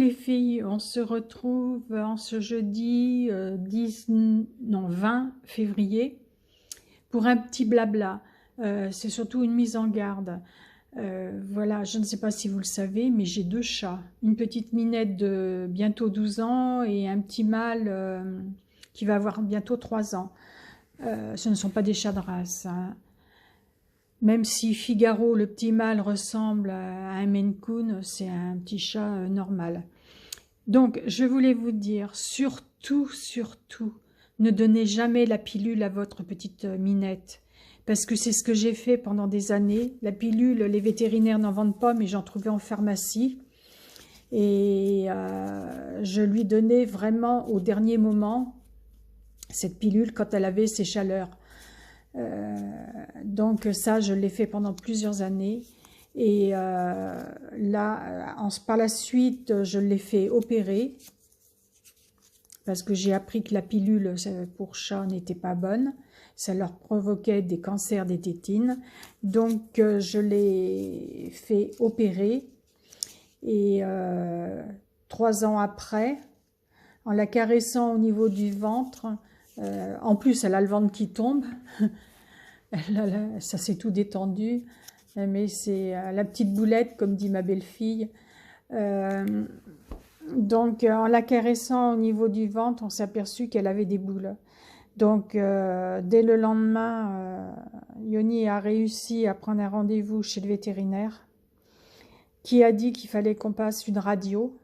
les filles, on se retrouve en ce jeudi 20 février pour un petit blabla. C'est surtout une mise en garde. Voilà, je ne sais pas si vous le savez, mais j'ai 2 chats. Une petite minette de bientôt 12 ans et un petit mâle qui va avoir bientôt 3 ans. Ce ne sont pas des chats de race, hein. Même si Figaro, le petit mâle, ressemble à un Maine Coon, c'est un petit chat normal. Donc, je voulais vous dire, surtout, surtout, ne donnez jamais la pilule à votre petite minette. Parce que c'est ce que j'ai fait pendant des années. La pilule, les vétérinaires n'en vendent pas, mais j'en trouvais en pharmacie. Et je lui donnais vraiment au dernier moment cette pilule quand elle avait ses chaleurs. Donc ça, je l'ai fait pendant plusieurs années. Et là, par la suite, je l'ai fait opérer parce que j'ai appris que la pilule pour chat n'était pas bonne. Ça leur provoquait des cancers des tétines. Donc, je l'ai fait opérer. Et 3 ans après, en la caressant au niveau du ventre, en plus, elle a le ventre qui tombe. Ça s'est tout détendu. Mais c'est la petite boulette, comme dit ma belle-fille. Donc, en la caressant au niveau du ventre, on s'est aperçu qu'elle avait des boules. Donc, dès le lendemain, Yoni a réussi à prendre un rendez-vous chez le vétérinaire qui a dit qu'il fallait qu'on passe une radio.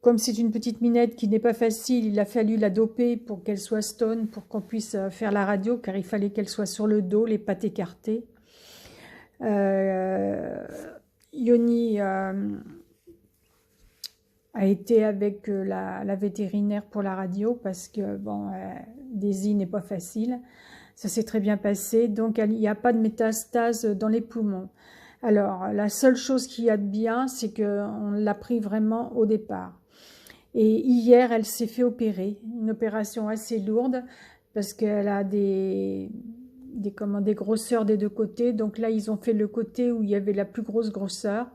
Comme c'est une petite minette qui n'est pas facile, il a fallu la doper pour qu'elle soit stone, pour qu'on puisse faire la radio, car il fallait qu'elle soit sur le dos, les pattes écartées. Yoni a été avec la vétérinaire pour la radio parce que bon, Daisy n'est pas facile. Ça s'est très bien passé, donc il n'y a pas de métastase dans les poumons. Alors, la seule chose qu'il y a de bien, c'est qu'on l'a pris vraiment au départ. Et hier, elle s'est fait opérer, une opération assez lourde parce qu'elle a des grosseurs des 2 côtés. Donc là, ils ont fait le côté où il y avait la plus grosse grosseur.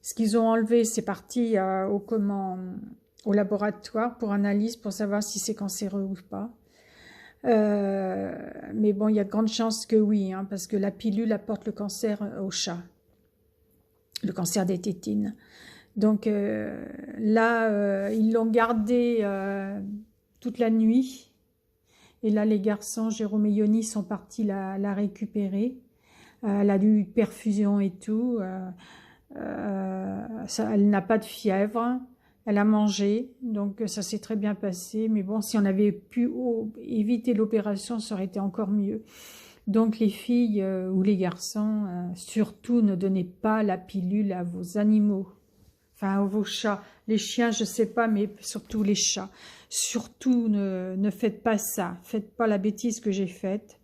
Ce qu'ils ont enlevé, c'est parti au laboratoire pour analyse, pour savoir si c'est cancéreux ou pas. Mais bon, il y a de grandes chances que oui, hein, parce que la pilule apporte le cancer au chat, le cancer des tétines. Donc là, ils l'ont gardée toute la nuit. Et là, les garçons, Jérôme et Yoni, sont partis la récupérer. Elle a eu perfusion et tout. Elle n'a pas de fièvre, elle a mangé, donc ça s'est très bien passé. Mais bon, si on avait pu éviter l'opération, ça aurait été encore mieux. Donc les filles ou les garçons, surtout ne donnez pas la pilule à vos animaux, enfin à vos chats. Les chiens, je sais pas, mais surtout les chats. Surtout ne faites pas ça, faites pas la bêtise que j'ai faite.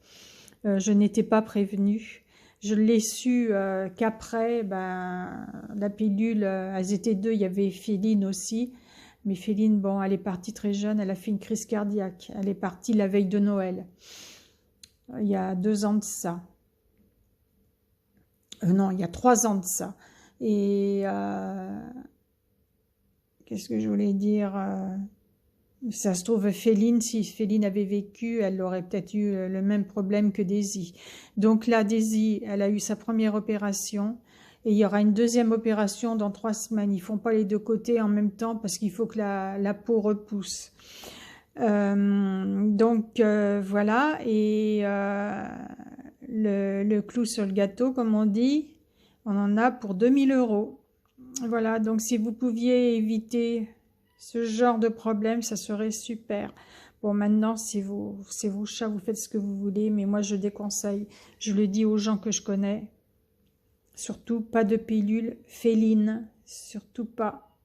Je n'étais pas prévenue. Je l'ai su qu'après, la pilule, elles étaient 2, il y avait Féline aussi. Mais Féline, bon, elle est partie très jeune, elle a fait une crise cardiaque. Elle est partie la veille de Noël, il y a 2 ans de ça. Non, il y a 3 ans de ça. Et qu'est-ce que je voulais dire ça se trouve, Féline, si Féline avait vécu, elle aurait peut-être eu le même problème que Daisy. Donc là, Daisy, elle a eu sa première opération et il y aura une deuxième opération dans 3 semaines. Ils font pas les 2 côtés en même temps parce qu'il faut que la peau repousse. Donc voilà, et le clou sur le gâteau, comme on dit, on en a pour 2000 €. Voilà, donc si vous pouviez éviter ce genre de problème, ça serait super. Bon, maintenant, c'est vos chats, vous faites ce que vous voulez, mais moi, je déconseille. Je le dis aux gens que je connais. Surtout, pas de pilule féline. Surtout pas.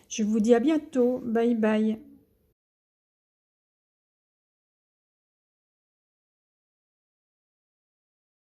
Je vous dis à bientôt. Bye bye.